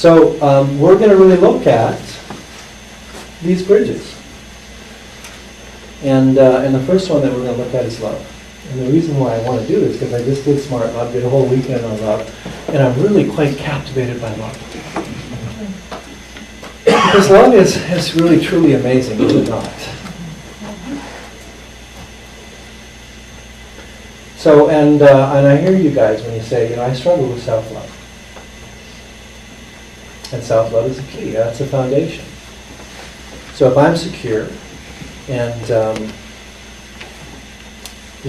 So we're going to really look at these bridges. And the first one that we're going to look at is love. And the reason why I want to do this is because I just did Smart Love, did a whole weekend on love, and I'm really quite captivated by love. Because love is really truly amazing, is it not? So, and I hear you guys when you say, I struggle with self-love. And self-love is the key. That's the foundation. So if I'm secure and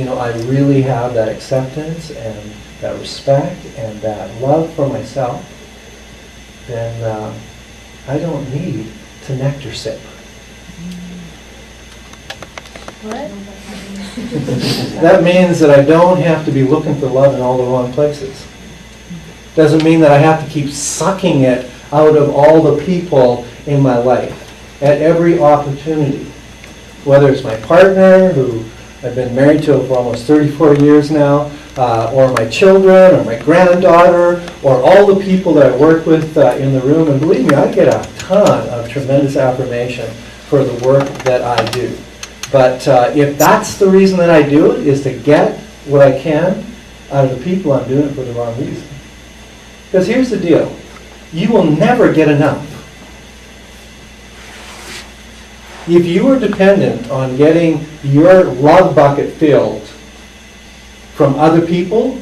I really have that acceptance and that respect and that love for myself, then I don't need to nectar sip. What? That means that I don't have to be looking for love in all the wrong places. Doesn't mean that I have to keep sucking it out of all the people in my life at every opportunity. Whether it's my partner, who I've been married to for almost 34 years now, or my children, or my granddaughter, or all the people that I work with in the room. And believe me, I get a ton of tremendous affirmation for the work that I do. But if that's the reason that I do it, is to get what I can out of the people, I'm doing it for the wrong reason. Because here's the deal. You will never get enough. If you are dependent on getting your love bucket filled from other people,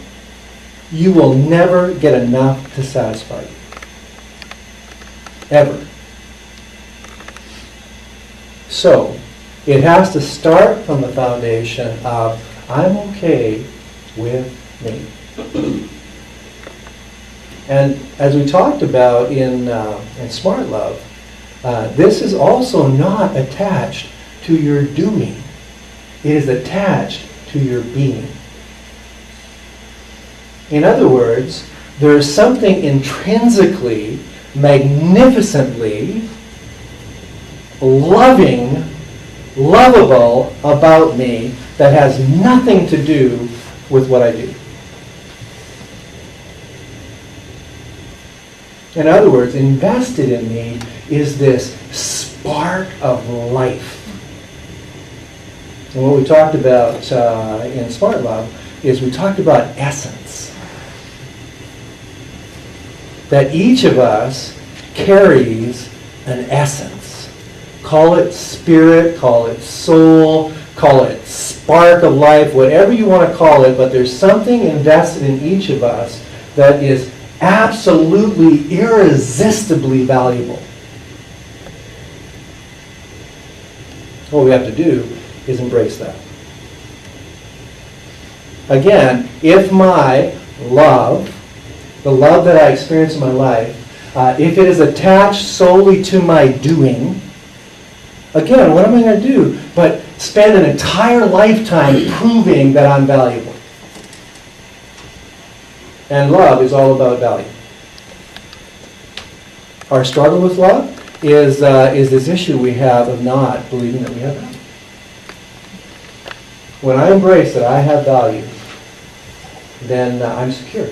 you will never get enough to satisfy you. Ever. So, it has to start from the foundation of, I'm okay with me. And as we talked about in Smart Love, this is also not attached to your doing. It is attached to your being. In other words, there is something intrinsically, magnificently loving, lovable about me that has nothing to do with what I do. In other words, invested in me is this spark of life. And what we talked about in Smart Love is we talked about essence. That each of us carries an essence. Call it spirit, call it soul, call it spark of life, whatever you want to call it, but there's something invested in each of us that is absolutely, irresistibly valuable. What we have to do is embrace that. Again, if my love, the love that I experience in my life, if it is attached solely to my doing, again, what am I going to do but spend an entire lifetime proving that I'm valuable? And love is all about value. Our struggle with love is this issue we have of not believing that we have value. When I embrace that I have value, then I'm secure.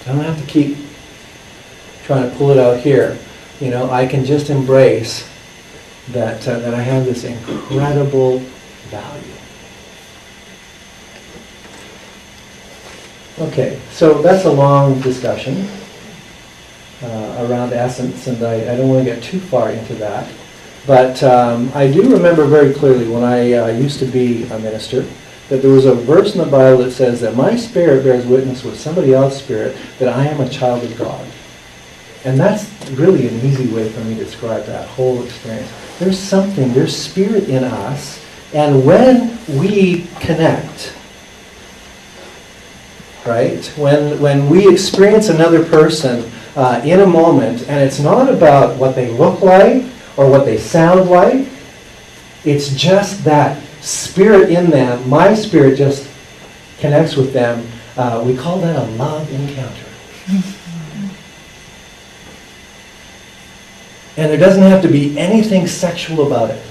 I don't have to keep trying to pull it out here. I can just embrace that I have this incredible value. Okay, so that's a long discussion around essence, and I don't want to get too far into that. But I do remember very clearly when I used to be a minister that there was a verse in the Bible that says that my spirit bears witness with somebody else's spirit that I am a child of God. And that's really an easy way for me to describe that whole experience. There's spirit in us, and when we connect, right? When we experience another person in a moment, and it's not about what they look like or what they sound like, it's just that spirit in them, my spirit just connects with them. We call that a love encounter. And there doesn't have to be anything sexual about it.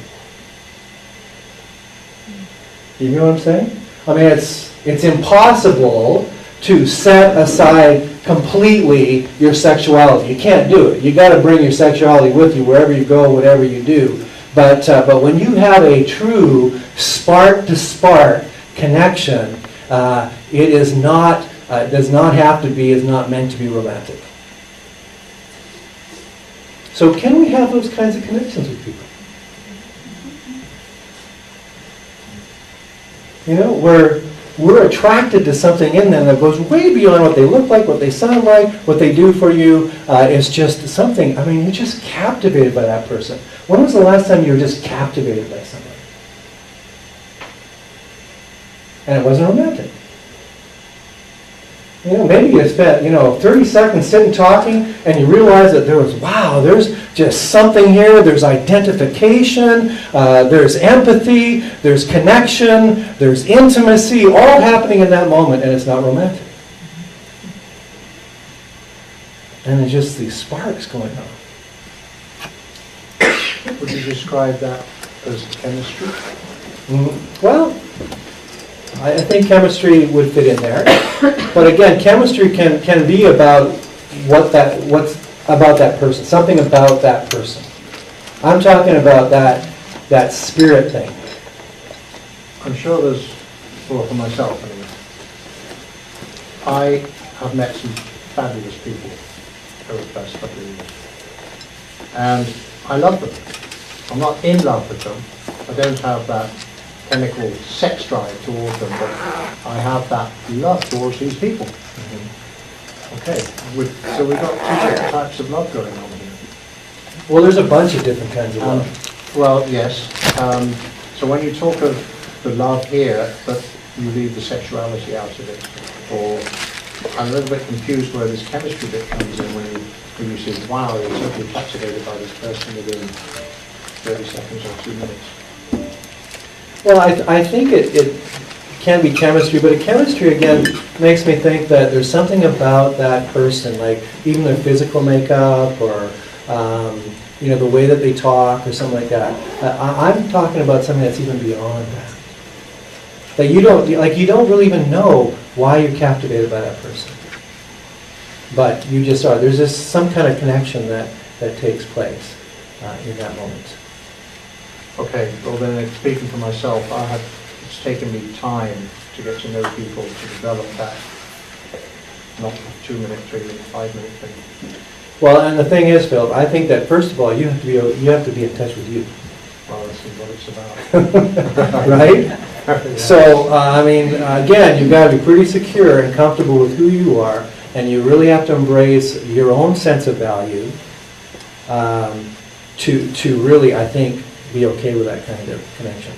You know what I'm saying? I mean, it's impossible to set aside completely your sexuality. You can't do it. You got to bring your sexuality with you wherever you go, whatever you do. But when you have a true spark-to-spark connection, it is not, does not have to be, is not meant to be romantic. So can we have those kinds of connections with people? You know, we're attracted to something in them that goes way beyond what they look like, what they sound like, what they do for you. It's just something, I mean, you're just captivated by that person. When was the last time you were just captivated by somebody? And it wasn't romantic. You know, maybe you spent, 30 seconds sitting talking and you realize that there was, wow, there's just something here, there's identification, there's empathy, there's connection, there's intimacy, all happening in that moment, and it's not romantic. And there's just these sparks going on. Would you describe that as chemistry? Well, I think chemistry would fit in there. But again, chemistry can be about what's about that person, something about that person. I'm talking about that spirit thing. I'm sure there's, well, for myself anyway, I have met some fabulous people over the past couple of years. And I love them. I'm not in love with them. I don't have that chemical sex drive towards them, but I have that love towards these people. Okay, so we've got two different types of love going on here. Well, there's a bunch of different kinds of love. Well, yes. So when you talk of the love here, but you leave the sexuality out of it, or I'm a little bit confused where this chemistry bit comes in when you say, wow, you're totally captivated by this person within 30 seconds or 2 minutes. Well, I think it can be chemistry, but chemistry, again, makes me think that there's something about that person, like even their physical makeup or, the way that they talk or something like that. I'm talking about something that's even beyond that. That you don't really even know why you're captivated by that person. But you just are. There's just some kind of connection that takes place in that moment. Okay, well then, speaking for myself, it's taken me time to get to know people, to develop that, not 2 minute, 3 minute, 5 minute thing. Well, and the thing is, Phil, I think that first of all, you have to be in touch with you. Well, this is what it's about. Right? Yeah. So, again, you've got to be pretty secure and comfortable with who you are, and you really have to embrace your own sense of value to really, I think, be okay with that kind of connection.